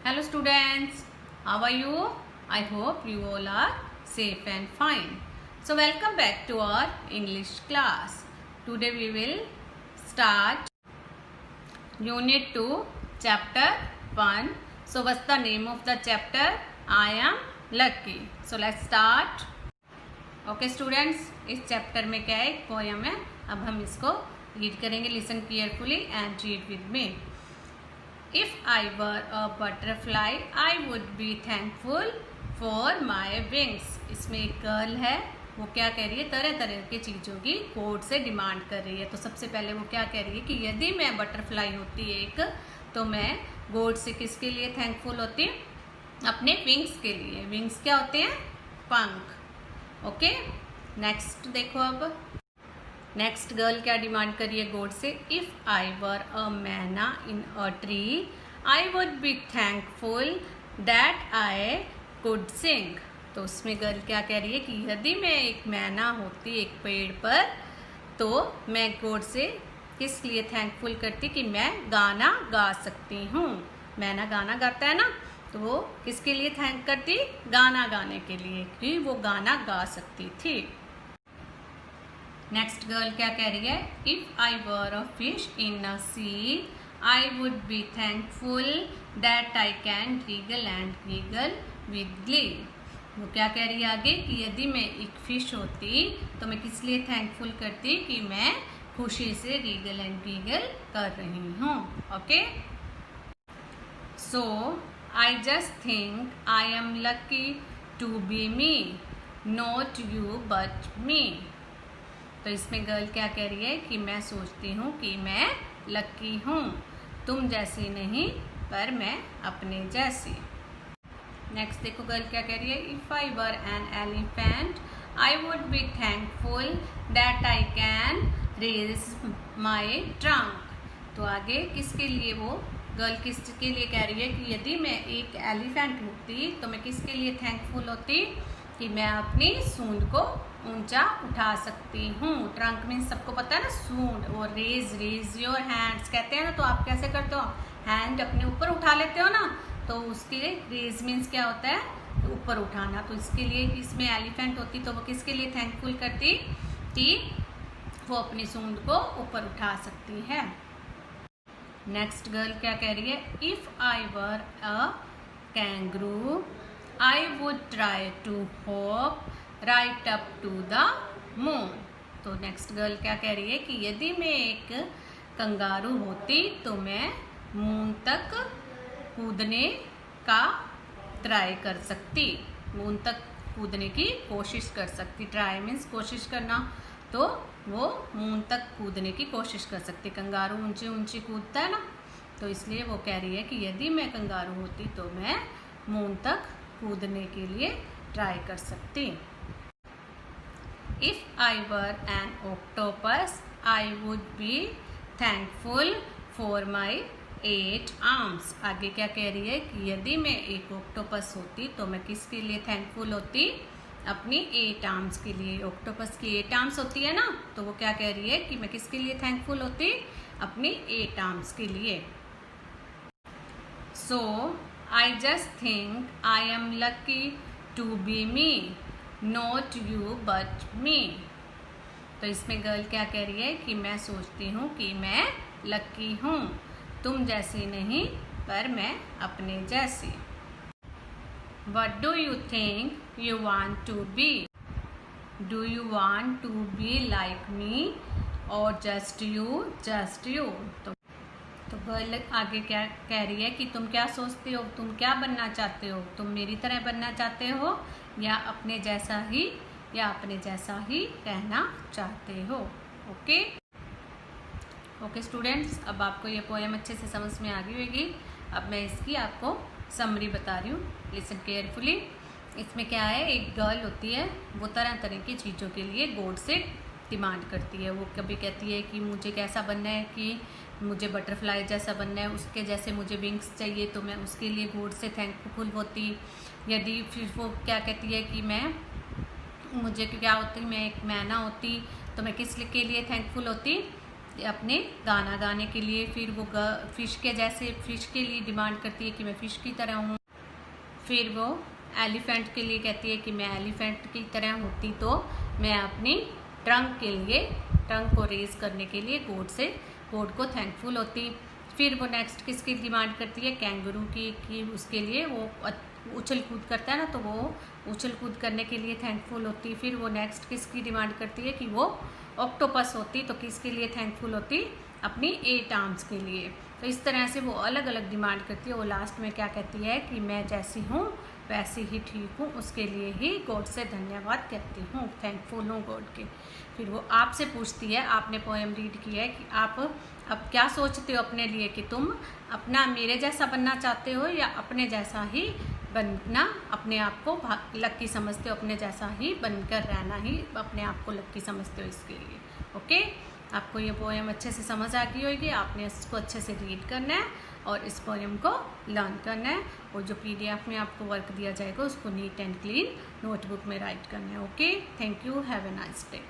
Hello students, how are you? I hope you all are safe and fine. So welcome back to our English class. Today we will start Unit 2, Chapter 1. So what's the name of the chapter? I am lucky. So let's start. Okay students, इस chapter में क्या है? एक poem है. अब हम इसको read करेंगे. Listen carefully and read with me. If I were a butterfly, I would be thankful for my wings. इसमें एक गर्ल है, वो क्या कह रही है? तरह तरह की चीज़ों की कोड से डिमांड कर रही है. तो सबसे पहले वो क्या कह रही है कि यदि मैं बटरफ्लाई होती एक, तो मैं गॉड से किसके लिए थैंकफुल होती? अपने विंग्स के लिए. विंग्स क्या होते हैं? पंख. ओके, नेक्स्ट देखो. अब नेक्स्ट गर्ल क्या डिमांड करिए गॉड से? If I were a myna in a tree I would be thankful that I could sing. तो उसमें गर्ल क्या कह रही है कि यदि मैं एक मैना होती एक पेड़ पर, तो मैं गॉड से किस लिए थैंकफुल करती कि मैं गाना गा सकती हूँ. मैना गाना गाता है ना, तो वो किसके लिए थैंक करती? गाना गाने के लिए, कि वो गाना गा सकती थी. नेक्स्ट गर्ल क्या कह रही है? If I were a fish in a sea I would be thankful that I can giggle and giggle with glee. वो क्या कह रही है आगे कि यदि मैं एक फिश होती तो मैं किस लिए थैंकफुल करती कि मैं खुशी से गिगल एंड गिगल कर रही हूँ. Okay, so I just think I am lucky to be me, not you but me. तो इसमें गर्ल क्या कह रही है कि मैं सोचती हूँ कि मैं लकी हूँ, तुम जैसी नहीं पर मैं अपने जैसी. नेक्स्ट देखो गर्ल क्या कह रही है? If I were an elephant I would be thankful that I can raise my trunk. तो आगे किसके लिए वो गर्ल किसके लिए कह रही है कि यदि मैं एक एलिफेंट होती तो मैं किसके लिए थैंकफुल होती कि मैं अपनी सूंड को ऊंचा उठा सकती हूँ. ट्रंक मीन्स सबको पता है ना, सूंड. और रेज योर हैंड्स कहते हैं ना, तो आप कैसे करते हो? हैंड अपने ऊपर उठा लेते हो ना, तो उसके लिए रेज मीन्स क्या होता है? ऊपर उठाना. तो इसके लिए इसमें एलिफेंट होती तो वो किसके लिए थैंकफुल करती कि वो अपनी सूंड को ऊपर उठा सकती है. नेक्स्ट गर्ल क्या कह रही है? If I were a kangaroo I would try to hop right up to the moon. तो नेक्स्ट गर्ल क्या कह रही है कि यदि मैं एक कंगारू होती तो मैं मून तक कूदने का ट्राई कर सकती. मून तक कूदने की कोशिश कर सकती. ट्राई मीन्स कोशिश करना, तो वो मून तक कूदने की कोशिश कर सकती. कंगारू ऊंची ऊंची कूदता है ना, तो इसलिए वो कह रही है कि यदि मैं कंगारू होती तो मैं मून तक कूदने के लिए ट्राई कर सकती. If I were N octopus I would be thankful for my 8 arms. आगे क्या कह रही है कि यदि मैं एक ऑक्टोपस होती तो मैं किसके लिए थैंकफुल होती? अपनी 8 आर्म्स के लिए. ऑक्टोपस की 8 आर्म्स होती है ना, तो वो क्या कह रही है कि मैं किसके लिए थैंकफुल होती? अपनी 8 आर्म्स के लिए. So I just think I am lucky to be me, not you but me. तो इसमें गर्ल क्या कह रही है कि मैं सोचती हूँ कि मैं लकी हूँ, तुम जैसी नहीं पर मैं अपने जैसी. What do you think you want to be? Do you want to be like me or just you? तो गर्ल आगे क्या कह रही है कि तुम क्या सोचते हो? तुम क्या बनना चाहते हो? तुम मेरी तरह बनना चाहते हो या अपने जैसा ही रहना चाहते हो? ओके स्टूडेंट्स, अब आपको ये पोएम अच्छे से समझ में आ गई होगी. अब मैं इसकी आपको समरी बता रही हूँ. Listen carefully. इसमें क्या है, एक गर्ल होती है, वो तरह तरह की चीज़ों के लिए गॉड से डिमांड करती है. वो कभी कहती है कि मुझे कैसा बनना है, कि मुझे बटरफ्लाई जैसा बनना है, उसके जैसे मुझे विंग्स चाहिए, तो मैं उसके लिए गॉड से थैंकफुल होती. यदि फिर वो क्या कहती है कि मुझे क्या होती, मैं एक मैना होती तो मैं किस के लिए थैंकफुल होती अपने गाना गाने के लिए, फिर वो फिश के जैसे फिश के लिए डिमांड करती है कि मैं फिश की तरह हूँ। फिर वो एलिफेंट के लिए कहती है कि मैं एलिफेंट की तरह होती तो मैं अपनी ट्रंक के लिए, ट्रंक को रेज करने के लिए गॉड को थैंकफुल होती। फिर वो नेक्स्ट किसकी डिमांड करती है, कैंगरू की, कि उसके लिए वो उछल कूद करता है ना, तो वो उछल कूद करने के लिए थैंकफुल होती। फिर वो नेक्स्ट किसकी डिमांड करती है कि वो ऑक्टोपस होती, तो किसके लिए थैंकफुल होती, अपनी 8 आर्म्स के लिए। तो इस तरह से वो अलग अलग डिमांड करती है। वो लास्ट में क्या कहती है कि मैं जैसी हूँ वैसी ही ठीक हूँ, उसके लिए ही गॉड से धन्यवाद कहती हूँ, थैंकफुल हूँ गॉड के। फिर वो आपसे पूछती है, आपने पोएम रीड की है, कि आप अब क्या सोचते हो अपने लिए, कि तुम अपना मेरे जैसा बनना चाहते हो या अपने जैसा ही बनना, अपने आप को लक्की समझते हो, अपने जैसा ही बनकर रहना ही अपने आप को लक्की समझते हो, इसके लिए। ओके, आपको ये पोएम अच्छे से समझ आ गई होगी। आपने इसको अच्छे से रीड करना है और इस पोएम को लर्न करना है, और जो PDF में आपको वर्क दिया जाएगा उसको नीट एंड क्लीन नोटबुक में राइट करना है। Okay, thank you, have a nice day.